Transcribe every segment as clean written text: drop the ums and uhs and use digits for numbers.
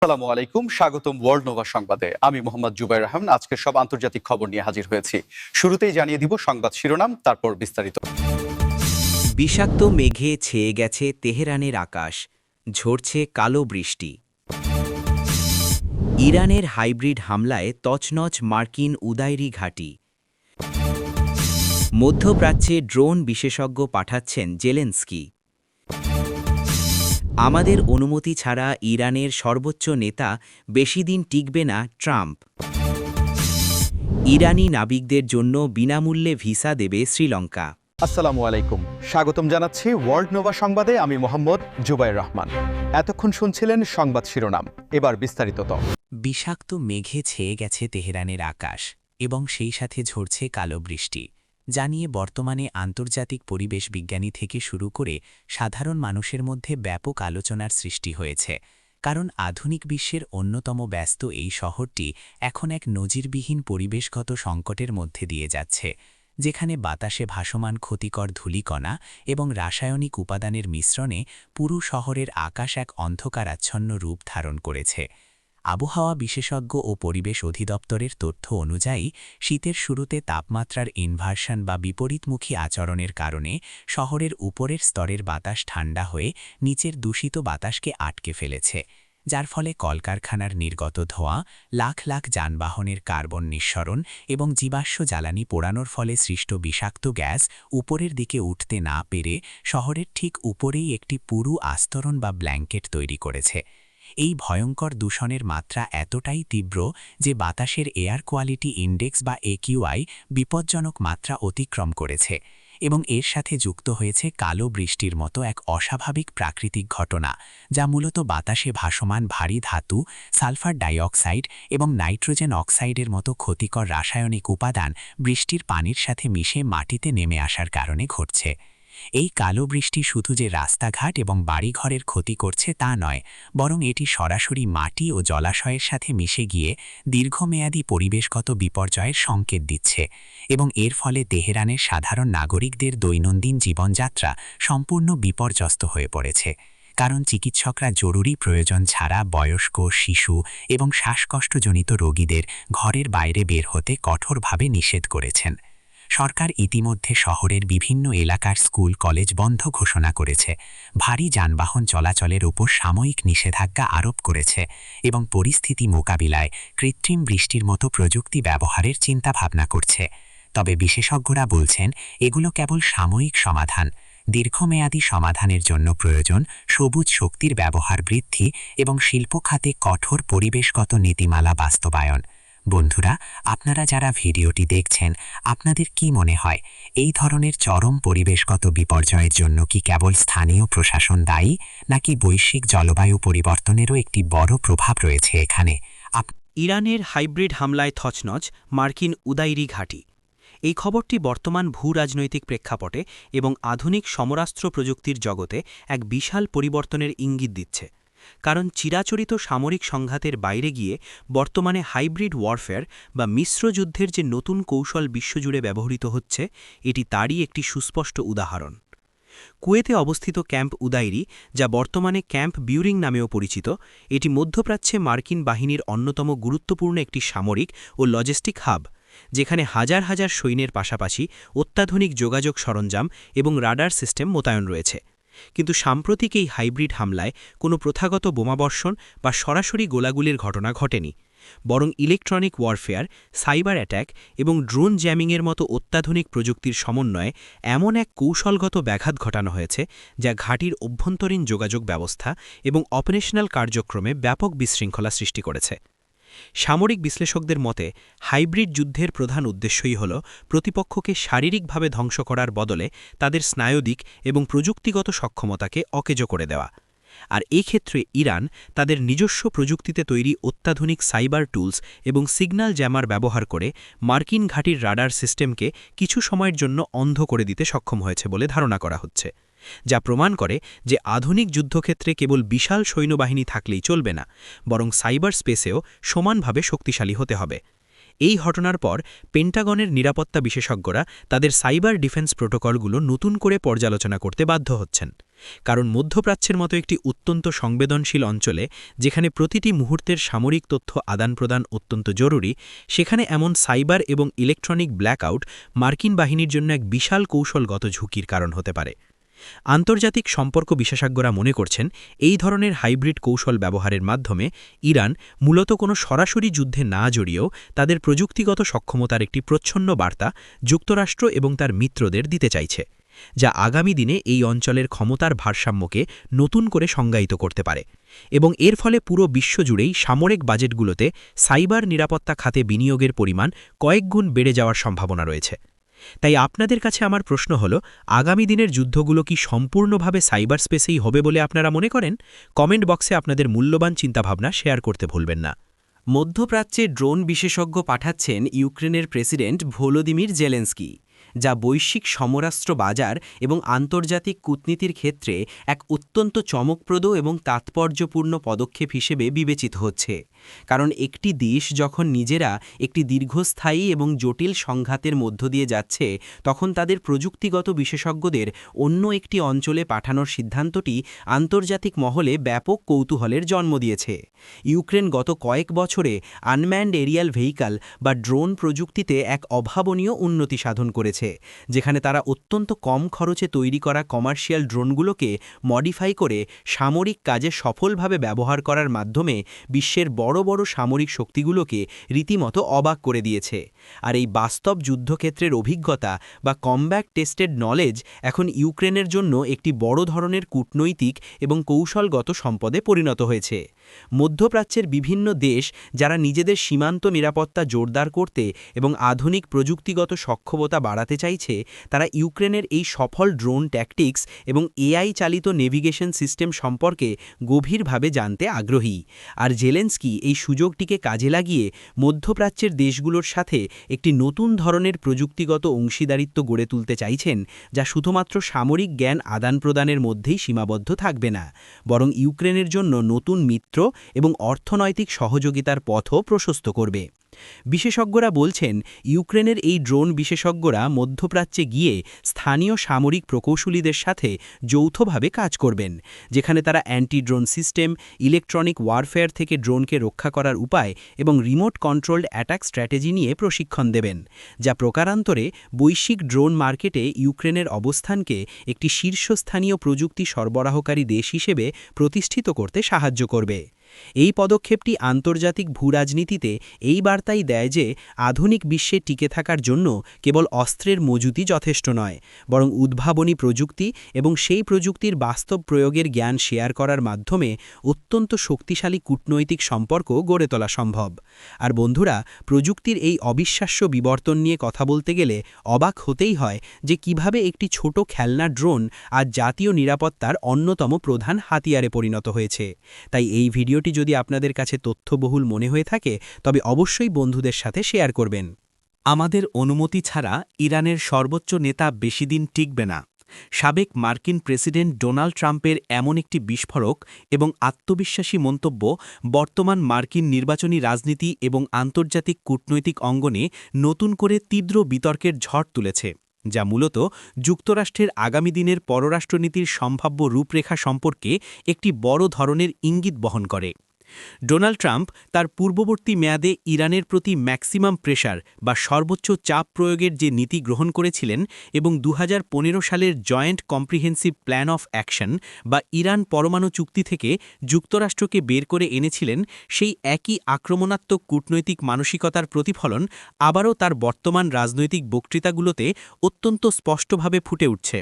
আসসালামু আলাইকুম, স্বাগতম ওয়ার্ল্ড নোভা সংবাদে। আমি মোহাম্মদ জুবাইর রহমান আজকে সব আন্তর্জাতিক খবর নিয়ে হাজির হয়েছি। শুরুতেই জানিয়ে দিব সংবাদ শিরোনাম, তারপর বিস্তারিত। বিষাক্ত মেঘে ছেয়ে গেছে তেহরানের আকাশ, ঝরছে কালো বৃষ্টি। ইরানের হাইব্রিড হামলায় তছনছ মার্কিন উদাইরি ঘাঁটি। মধ্যপ্রাচ্যে ড্রোন বিশেষজ্ঞ পাঠাচ্ছেন জেলেনস্কি। আমাদের অনুমতি ছাড়া ইরানের সর্বোচ্চ নেতা বেশি দিন টিকবে না, ট্রাম্প। ইরানি নাবিকদের জন্য বিনামূল্যে ভিসা দেবে শ্রীলঙ্কা। আসসালামু আলাইকুম, স্বাগতম জানাচ্ছি ওয়ার্ল্ড নোভা সংবাদে। আমি মোহাম্মদ জুবাইর রহমান। এতক্ষণ শুনছিলেন সংবাদ শিরোনাম, এবার বিস্তারিত। বিষাক্ত মেঘে ছেয়ে গেছে তেহরানের আকাশ এবং সেই সাথে ঝরছে কালো বৃষ্টি, যা নিয়ে বর্তমানে আন্তর্জাতিক পরিবেশ বিজ্ঞানী থেকে শুরু করে সাধারণ মানুষের মধ্যে ব্যাপক আলোচনার সৃষ্টি হয়েছে। কারণ আধুনিক বিশ্বের অন্যতম ব্যস্ত এই শহরটি এখন এক নজিরবিহীন পরিবেশগত সংকটের মধ্যে দিয়ে যাচ্ছে, যেখানে বাতাসে ভাসমান ক্ষতিকর ধূলিকণা এবং রাসায়নিক উপাদানের মিশ্রণে পুরো শহরের আকাশ এক অন্ধকারাচ্ছন্ন রূপ ধারণ করেছে। আবহাওয়া বিশেষজ্ঞ ও পরিবেশ অধিদপ্তরের তথ্য অনুযায়ী শীতের শুরুতে তাপমাত্রার ইনভার্সন বা বিপরীতমুখী আচরণের কারণে শহরের উপরের স্তরের বাতাস ঠান্ডা হয়ে নিচের দূষিত বাতাসকে আটকে ফেলেছে, যার ফলে কলকারখানার নির্গত ধোঁয়া, লাখ লাখ যানবাহনের কার্বন নিঃসরণ এবং জীবাশ্ম জ্বালানি পোড়ানোর ফলে সৃষ্ট বিষাক্ত গ্যাস উপরের দিকে উঠতে না পেরে শহরের ঠিক উপরেই একটি পুরু আস্তরণ বা ব্ল্যাঙ্কেট তৈরি করেছে। এই ভয়ঙ্কর দূষণের মাত্রা এতটাই তীব্র যে বাতাসের এয়ার কোয়ালিটি ইন্ডেক্স বা AQI বিপজ্জনক মাত্রা অতিক্রম করেছে এবং এর সাথে যুক্ত হয়েছে কালো বৃষ্টির মতো এক অস্বাভাবিক প্রাকৃতিক ঘটনা, যা মূলত বাতাসে ভাসমান ভারী ধাতু, সালফার ডাইঅক্সাইড এবং নাইট্রোজেন অক্সাইডের মতো ক্ষতিকর রাসায়নিক উপাদান বৃষ্টির পানির সাথে মিশে মাটিতে নেমে আসার কারণে ঘটছে। এই কালো বৃষ্টি শুধু যে রাস্তাঘাট এবং বাড়িঘরের ক্ষতি করছে তা নয়, বরং এটি সরাসরি মাটি ও জলাশয়ের সাথে মিশে গিয়ে দীর্ঘমেয়াদী পরিবেশগত বিপর্যয়ের সংকেত দিচ্ছে এবং এর ফলে তেহরানের সাধারণ নাগরিকদের দৈনন্দিন জীবনযাত্রা সম্পূর্ণ বিপর্যস্ত হয়ে পড়েছে। কারণ চিকিৎসকরা জরুরি প্রয়োজন ছাড়া বয়স্ক, শিশু এবং শ্বাসকষ্টজনিত রোগীদের ঘরের বাইরে বের হতে কঠোরভাবে নিষেধ করেছেন। সরকার ইতিমধ্যে শহরের বিভিন্ন এলাকার স্কুল কলেজ বন্ধ ঘোষণা করেছে, ভারী যানবাহন চলাচলের উপর সাময়িক নিষেধাজ্ঞা আরোপ করেছে এবং পরিস্থিতি মোকাবিলায় কৃত্রিম বৃষ্টির মতো প্রযুক্তি ব্যবহারের চিন্তাভাবনা করছে। তবে বিশেষজ্ঞরা বলছেন এগুলো কেবল সাময়িক সমাধান। দীর্ঘমেয়াদী সমাধানের জন্য প্রয়োজন সবুজ শক্তির ব্যবহার বৃদ্ধি এবং শিল্প খাতে কঠোর পরিবেশগত নীতিমালা বাস্তবায়ন। বন্ধুরা, আপনারা যারা ভিডিওটি দেখছেন, আপনাদের কি মনে হয় এই ধরনের চরম পরিবেশগত বিপর্যয়ের জন্য কি কেবল স্থানীয় প্রশাসন দায়ী, নাকি বৈশ্বিক জলবায়ু পরিবর্তনেরও একটি বড় প্রভাব রয়েছে এখানে? ইরানের হাইব্রিড হামলায় তছনছ মার্কিন উদাইরি ঘাঁটি। এই খবরটি বর্তমান ভূরাজনৈতিক প্রেক্ষাপটে এবং আধুনিক সমরাস্ত্র প্রযুক্তির জগতে এক বিশাল পরিবর্তনের ইঙ্গিত দিচ্ছে। কারণ চিরাচরিত সামরিক সংঘাতের বাইরে গিয়ে বর্তমানে হাইব্রিড ওয়ারফেয়ার বা মিশ্র যুদ্ধের যে নতুন কৌশল বিশ্বজুড়ে ব্যবহৃত হচ্ছে, এটি তারই একটি সুস্পষ্ট উদাহরণ। কুয়েতে অবস্থিত ক্যাম্প উদাইরি, যা বর্তমানে ক্যাম্প বিউরিং নামেও পরিচিত, এটি মধ্যপ্রাচ্যে মার্কিন বাহিনীর অন্যতম গুরুত্বপূর্ণ একটি সামরিক ও লজিস্টিক হাব, যেখানে হাজার হাজার সৈন্যের পাশাপাশি অত্যাধুনিক যোগাযোগ সরঞ্জাম এবং রাডার সিস্টেম মোতায়েন রয়েছে। কিন্তু সাম্প্রতিক এই হাইব্রিড হামলায় কোনো প্রথাগত বোমাবর্ষণ বা সরাসরি গোলাগুলির ঘটনা ঘটেনি, বরং ইলেকট্রনিক ওয়ারফেয়ার, সাইবার অ্যাট্যাক এবং ড্রোন জ্যামিংয়ের মতো অত্যাধুনিক প্রযুক্তির সমন্বয়ে এমন এক কৌশলগত ব্যাঘাত ঘটানো হয়েছে যা ঘাঁটির অভ্যন্তরীণ যোগাযোগ ব্যবস্থা এবং অপারেশনাল কার্যক্রমে ব্যাপক বিশৃঙ্খলা সৃষ্টি করেছে। সামরিক বিশ্লেষকদের মতে হাইব্রিড যুদ্ধের প্রধান উদ্দেশ্যই হল প্রতিপক্ষকে শারীরিকভাবে ধ্বংস করার বদলে তাদের স্নায়ুদিক এবং প্রযুক্তিগত সক্ষমতাকে অকেজো করে দেওয়া। আর এই ক্ষেত্রে ইরান তাদের নিজস্ব প্রযুক্তিতে তৈরি অত্যাধুনিক সাইবার টুলস এবং সিগন্যাল জ্যামার ব্যবহার করে মার্কিন ঘাঁটির রাডার সিস্টেমকে কিছু সময়ের জন্য অন্ধ করে দিতে সক্ষম হয়েছে বলে ধারণা করা হচ্ছে, যা প্রমাণ করে যে আধুনিক যুদ্ধক্ষেত্রে কেবল বিশাল সৈন্যবাহিনী থাকলেই চলবে না, বরং সাইবার স্পেসেও সমানভাবে শক্তিশালী হতে হবে। এই ঘটনার পর পেন্টাগনের নিরাপত্তা বিশেষজ্ঞরা তাদের সাইবার ডিফেন্স প্রোটোকলগুলো নতুন করে পর্যালোচনা করতে বাধ্য হচ্ছেন। কারণ মধ্যপ্রাচ্যের মতো একটি অত্যন্ত সংবেদনশীল অঞ্চলে যেখানে প্রতিটি মুহূর্তের সামরিক তথ্য আদান-প্রদান অত্যন্ত জরুরি, সেখানে এমন সাইবার এবং ইলেকট্রনিক ব্ল্যাকআউট মার্কিন বাহিনীর জন্য এক বিশাল কৌশলগত ঝুঁকির কারণ হতে পারে। আন্তর্জাতিক সম্পর্ক বিশেষজ্ঞরা মনে করছেন, এই ধরনের হাইব্রিড কৌশল ব্যবহারের মাধ্যমে ইরান মূলত কোনো সরাসরি যুদ্ধে না জড়িয়েও তাদের প্রযুক্তিগত সক্ষমতার একটি প্রচ্ছন্ন বার্তা যুক্তরাষ্ট্র এবং তার মিত্রদের দিতে চাইছে, যা আগামী দিনে এই অঞ্চলের ক্ষমতার ভারসাম্যকে নতুন করে সংজ্ঞায়িত করতে পারে এবং এর ফলে পুরো বিশ্বজুড়েই সামরিক বাজেটগুলোতে সাইবার নিরাপত্তা খাতে বিনিয়োগের পরিমাণ কয়েকগুণ বেড়ে যাওয়ার সম্ভাবনা রয়েছে। তাই আপনাদের কাছে আমার প্রশ্ন হল, আগামী দিনের যুদ্ধগুলো কি সম্পূর্ণভাবে সাইবার স্পেসেই হবে বলে আপনারা মনে করেন? কমেন্ট বক্সে আপনাদের মূল্যবান চিন্তাভাবনা শেয়ার করতে ভুলবেন না। মধ্যপ্রাচ্যে ড্রোন বিশেষজ্ঞ পাঠাচ্ছেন ইউক্রেনের প্রেসিডেন্ট ভলোদিমির জেলেন্সকি, যা বৈশ্বিক সমরাস্ত্র বাজার এবং আন্তর্জাতিক কূটনীতির ক্ষেত্রে এক অত্যন্ত চমকপ্রদ এবং তাৎপর্যপূর্ণ পদক্ষেপ হিসেবে বিবেচিত হচ্ছে। কারণ একটি দেশ যখন নিজেরা একটি দীর্ঘস্থায়ী এবং জটিল সংঘাতের মধ্য দিয়ে যাচ্ছে, তখন তাদের প্রযুক্তিগত বিশেষজ্ঞদের অন্য একটি অঞ্চলে পাঠানোর সিদ্ধান্তটি আন্তর্জাতিক মহলে ব্যাপক কৌতূহলের জন্ম দিয়েছে। ইউক্রেন গত কয়েক বছরে আনম্যান্ড এরিয়াল ভেহিক্যাল বা ড্রোন প্রযুক্তিতে এক অভাবনীয় উন্নতি সাধন করেছে, যেখানে তারা অত্যন্ত কম খরচে তৈরি করা কমার্শিয়াল ড্রোনগুলোকে মডিফাই করে সামরিক কাজে সফলভাবে ব্যবহার করার মাধ্যমে বিশ্বের বড় বড় সামরিক শক্তিগুলোকে রীতিমতো অবাক করে দিয়েছে। আর এই বাস্তব যুদ্ধক্ষেত্রের অভিজ্ঞতা বা কমব্যাট টেস্টেড নলেজ এখন ইউক্রেনের জন্য একটি বড় ধরনের কূটনৈতিক এবং কৌশলগত সম্পদে পরিণত হয়েছে। মধ্যপ্রাচ্যের বিভিন্ন দেশ যারা নিজেদের সীমান্ত নিরাপত্তা জোরদার করতে এবং আধুনিক প্রযুক্তিগত সক্ষমতা বাড়াতে চাইছে, তারা ইউক্রেনের এই সফল ড্রোন ট্যাকটিক্স এবং এআই চালিত নেভিগেশন সিস্টেম সম্পর্কে গভীরভাবে জানতে আগ্রহী। আর জেলেন্সকি এই সুযোগটিকে কাজে লাগিয়ে মধ্যপ্রাচ্যের দেশগুলোর সাথে একটি নতুন ধরনের প্রযুক্তিগত অংশীদারিত্ব গড়ে তুলতে চাইছেন, যা শুধুমাত্র সামরিক জ্ঞান আদান-প্রদানের মধ্যেই সীমাবদ্ধ থাকবে না, বরং ইউক্রেনের জন্য নতুন মিত্র এবং অর্থনৈতিক সহযোগিতার পথও প্রশস্ত করবে। বিশেষজ্ঞরা বলছেন, ইউক্রেনের এই ড্রোন বিশেষজ্ঞরা মধ্যপ্রাচ্যে গিয়ে স্থানীয় সামরিক প্রকৌশলীদের সাথে যৌথভাবে কাজ করবেন, যেখানে তারা anti drone system, electronic warfare থেকে ড্রোনকে রক্ষা করার উপায় এবং রিমোট কন্ট্রোলড অ্যাটাক স্ট্র্যাটেজি নিয়ে প্রশিক্ষণ দেবেন, যা প্রকারান্তরে বৈশ্বিক ড্রোন মার্কেটে ইউক্রেনের অবস্থানকে একটি শীর্ষস্থানীয় প্রযুক্তি সরবরাহকারী দেশ হিসেবে প্রতিষ্ঠিত করতে সাহায্য করবে। এই পদক্ষেপটি আন্তর্জাতিক ভূরাজনীতিতে এই বার্তাই দেয় যে আধুনিক বিশ্বে টিকে থাকার জন্য কেবল অস্ত্রের মজুতি যথেষ্ট নয়, বরং উদ্ভাবনী প্রযুক্তি এবং সেই প্রযুক্তির বাস্তব প্রয়োগের জ্ঞান শেয়ার করার মাধ্যমে অত্যন্ত শক্তিশালী কূটনৈতিক সম্পর্ক গড়ে তোলা সম্ভব। আর বন্ধুরা, প্রযুক্তির এই অবিশ্বাস্য বিবর্তন নিয়ে কথা বলতে গেলে অবাক হতেই হয় যে কিভাবে একটি ছোট খেলনা ড্রোন আজ জাতীয় নিরাপত্তার অন্যতম প্রধান হাতিয়ারে পরিণত হয়েছে। তাই এই ভিডিওটি যদি আপনাদের কাছে তথ্যবহুল মনে হয়ে থাকে, তবে অবশ্যই বন্ধুদের সাথে শেয়ার করবেন। আমাদের অনুমতি ছাড়া ইরানের সর্বোচ্চ নেতা বেশিদিন টিকবে না। সাবেক মার্কিন প্রেসিডেন্ট ডোনাল্ড ট্রাম্পের এমন একটি বিস্ফোরক এবং আত্মবিশ্বাসী মন্তব্য বর্তমান মার্কিন নির্বাচনী রাজনীতি এবং আন্তর্জাতিক কূটনৈতিক অঙ্গনে নতুন করে তীব্র বিতর্কের ঝড় তুলেছে, যা মূলত যুক্তরাষ্ট্রের আগামী দিনের পররাষ্ট্রনীতির সম্ভাব্য রূপরেখা সম্পর্কে একটি বড় ধরনের ইঙ্গিত বহন করে। ডোনাল্ড ট্রাম্প তার পূর্ববর্তী মেয়াদে ইরানের প্রতি ম্যাক্সিমাম প্রেশার বা সর্বোচ্চ চাপ প্রয়োগের যে নীতি গ্রহণ করেছিলেন এবং 2015 সালের joint comprehensive plan of action বা ইরান পরমাণু চুক্তি থেকে যুক্তরাষ্ট্রকে বের করে এনেছিলেন, সেই একই আক্রমণাত্মক কূটনৈতিক মানসিকতার প্রতিফলন আবারও তার বর্তমান রাজনৈতিক বক্তৃতাগুলোতে অত্যন্ত স্পষ্টভাবে ফুটে উঠছে।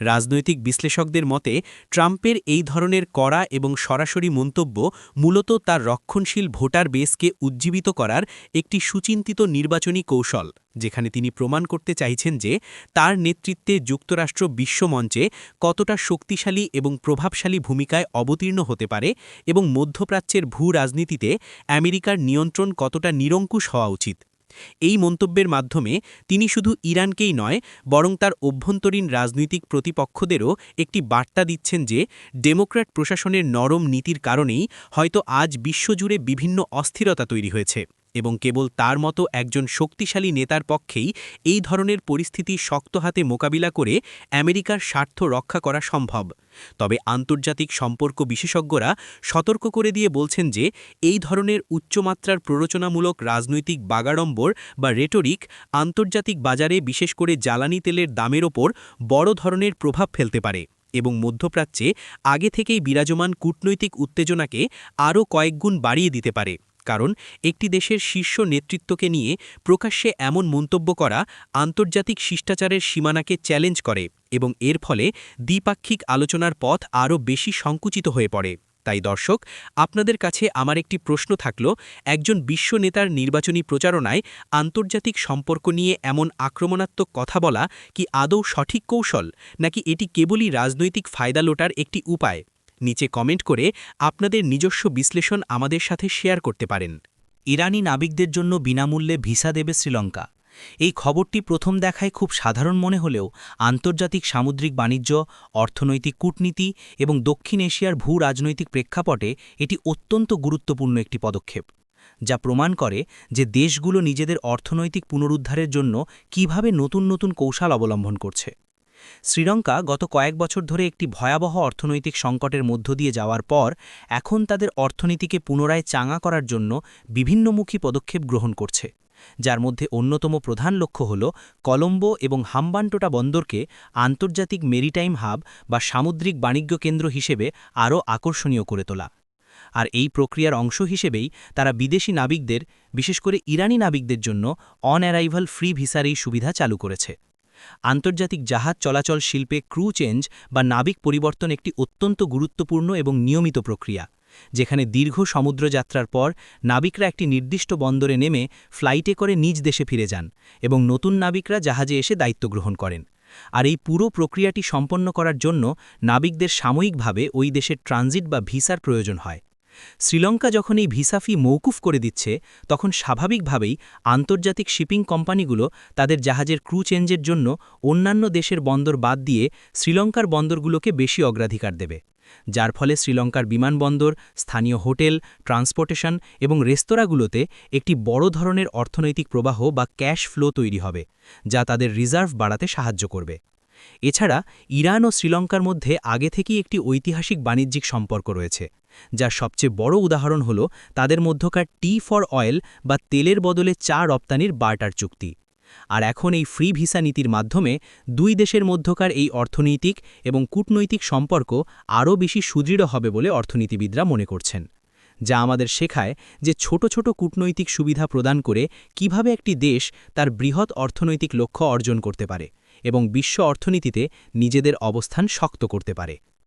রাজনৈতিক বিশ্লেষকদের মতে ট্রাম্পের এই ধরনের কড়া এবং সরাসরি মন্তব্য মূলত তার রক্ষণশীল ভোটার বেসকে উজ্জীবিত করার একটি সুচিন্তিত নির্বাচনী কৌশল, যেখানে তিনি প্রমাণ করতে চাইছেন যে তার নেতৃত্বে যুক্তরাষ্ট্র বিশ্বমঞ্চে কতটা শক্তিশালী এবং প্রভাবশালী ভূমিকায় অবতীর্ণ হতে পারে এবং মধ্যপ্রাচ্যের ভূ রাজনীতিতে আমেরিকার নিয়ন্ত্রণ কতটা নিরঙ্কুশ হওয়া উচিত। এই মন্তব্যের মাধ্যমে তিনি শুধু ইরানকেই নয়, বরং তার অভ্যন্তরীণ রাজনৈতিক প্রতিপক্ষদেরও একটি বার্তা দিচ্ছেন যে ডেমোক্র্যাট প্রশাসনের নরম নীতির কারণেই হয়তো আজ বিশ্বজুড়ে বিভিন্ন অস্থিরতা তৈরি হয়েছে। এবং কেবল তার মতো একজন শক্তিশালী নেতার পক্ষেই এই ধরনের পরিস্থিতি শক্ত হাতে মোকাবিলা করে আমেরিকার স্বার্থ রক্ষা করা সম্ভব। তবে আন্তর্জাতিক সম্পর্ক বিশেষজ্ঞরা সতর্ক করে দিয়ে বলছেন যে এই ধরনের উচ্চমাত্রার প্ররোচনামূলক রাজনৈতিক বাগাড়ম্বর বা রেটরিক আন্তর্জাতিক বাজারে বিশেষ করে জ্বালানি তেলের দামের ওপর বড় ধরনের প্রভাব ফেলতে পারে এবং মধ্যপ্রাচ্যে আগে থেকেই বিরাজমান কূটনৈতিক উত্তেজনাকে আরও কয়েকগুণ বাড়িয়ে দিতে পারে। কারণ একটি দেশের শীর্ষ নেতৃত্বকে নিয়ে প্রকাশ্যে এমন মন্তব্য করা আন্তর্জাতিক শিষ্টাচারের সীমানাকে চ্যালেঞ্জ করে এবং এর ফলে দ্বিপাক্ষিক আলোচনার পথ আরও বেশি সংকুচিত হয়ে পড়ে। তাই দর্শক, আপনাদের কাছে আমার একটি প্রশ্ন থাকল, একজন বিশ্ব নেতার নির্বাচনী প্রচারণায় আন্তর্জাতিক সম্পর্ক নিয়ে এমন আক্রমণাত্মক কথা বলা কি আদৌ সঠিক কৌশল, নাকি এটি কেবলই রাজনৈতিক ফায়দা লোটার একটি উপায়? নিচে কমেন্ট করে আপনাদের নিজস্ব বিশ্লেষণ আমাদের সাথে শেয়ার করতে পারেন। ইরানি নাবিকদের জন্য বিনামূল্যে ভিসা দেবে শ্রীলঙ্কা। এই খবরটি প্রথম দেখায় খুব সাধারণ মনে হলেও আন্তর্জাতিক সামুদ্রিক বাণিজ্য, অর্থনৈতিক কূটনীতি এবং দক্ষিণ এশিয়ার ভূ রাজনৈতিক প্রেক্ষাপটে এটি অত্যন্ত গুরুত্বপূর্ণ একটি পদক্ষেপ, যা প্রমাণ করে যে দেশগুলো নিজেদের অর্থনৈতিক পুনরুদ্ধারের জন্য কিভাবে নতুন নতুন কৌশল অবলম্বন করছে। শ্রীলঙ্কা গত কয়েক বছর ধরে একটি ভয়াবহ অর্থনৈতিক সংকটের মধ্য দিয়ে যাওয়ার পর এখন তাদের অর্থনীতিকে পুনরায় চাঙা করার জন্য বিভিন্নমুখী পদক্ষেপ গ্রহণ করছে, যার মধ্যে অন্যতম প্রধান লক্ষ্য হল কলম্বো এবং হাম্বানটোটা বন্দরকে আন্তর্জাতিক মেরিটাইম হাব বা সামুদ্রিক বাণিজ্য কেন্দ্র হিসেবে আরও আকর্ষণীয় করে তোলা। আর এই প্রক্রিয়ার অংশ হিসেবেই তারা বিদেশি নাবিকদের, বিশেষ করে ইরানি নাবিকদের জন্য অন অ্যারাইভাল ফ্রি ভিসার এই সুবিধা চালু করেছে। আন্তর্জাতিক জাহাজ চলাচল শিল্পে ক্রু চেঞ্জ বা নাবিক পরিবর্তন একটি অত্যন্ত গুরুত্বপূর্ণ এবং নিয়মিত প্রক্রিয়া, যেখানে দীর্ঘ সমুদ্রযাত্রার পর নাবিকরা একটি নির্দিষ্ট বন্দরে নেমে ফ্লাইটে করে নিজ দেশে ফিরে যান এবং নতুন নাবিকরা জাহাজে এসে দায়িত্ব গ্রহণ করেন। আর এই পুরো প্রক্রিয়াটি সম্পন্ন করার জন্য নাবিকদের সাময়িকভাবে ওই দেশের ট্রানজিট বা ভিসার প্রয়োজন হয়। শ্রীলঙ্কা যখন এই ভিসা ফি মৌকুফ করে দিচ্ছে, তখন স্বাভাবিকভাবেই আন্তর্জাতিক শিপিং কোম্পানিগুলো তাদের জাহাজের ক্রু চেঞ্জের জন্য অন্যান্য দেশের বন্দর বাদ দিয়ে শ্রীলঙ্কার বন্দরগুলোকে বেশি অগ্রাধিকার দেবে, যার ফলে শ্রীলঙ্কার বিমানবন্দর, স্থানীয় হোটেল, ট্রান্সপোর্টেশন এবং রেস্তোরাঁগুলোতে একটি বড় ধরনের অর্থনৈতিক প্রবাহ বা ক্যাশ ফ্লো তৈরি হবে, যা তাদের রিজার্ভ বাড়াতে সাহায্য করবে। এছাড়া ইরান ও শ্রীলঙ্কার মধ্যে আগে থেকেই একটি ঐতিহাসিক বাণিজ্যিক সম্পর্ক রয়েছে, যার সবচেয়ে বড় উদাহরণ হল তাদের মধ্যকার টি ফর অয়েল বা তেলের বদলে চা রপ্তানির বার্টার চুক্তি। আর এখন এই ফ্রি ভিসা নীতির মাধ্যমে দুই দেশের মধ্যকার এই অর্থনৈতিক এবং কূটনৈতিক সম্পর্ক আরও বেশি সুদৃঢ় হবে বলে অর্থনীতিবিদরা মনে করছেন, যা আমাদের শেখায় যে ছোট ছোট কূটনৈতিক সুবিধা প্রদান করে কিভাবে একটি দেশ তার বৃহৎ অর্থনৈতিক লক্ষ্য অর্জন করতে পারে এবং বিশ্ব অর্থনীতিতে নিজেদের অবস্থান শক্ত করতে পারে।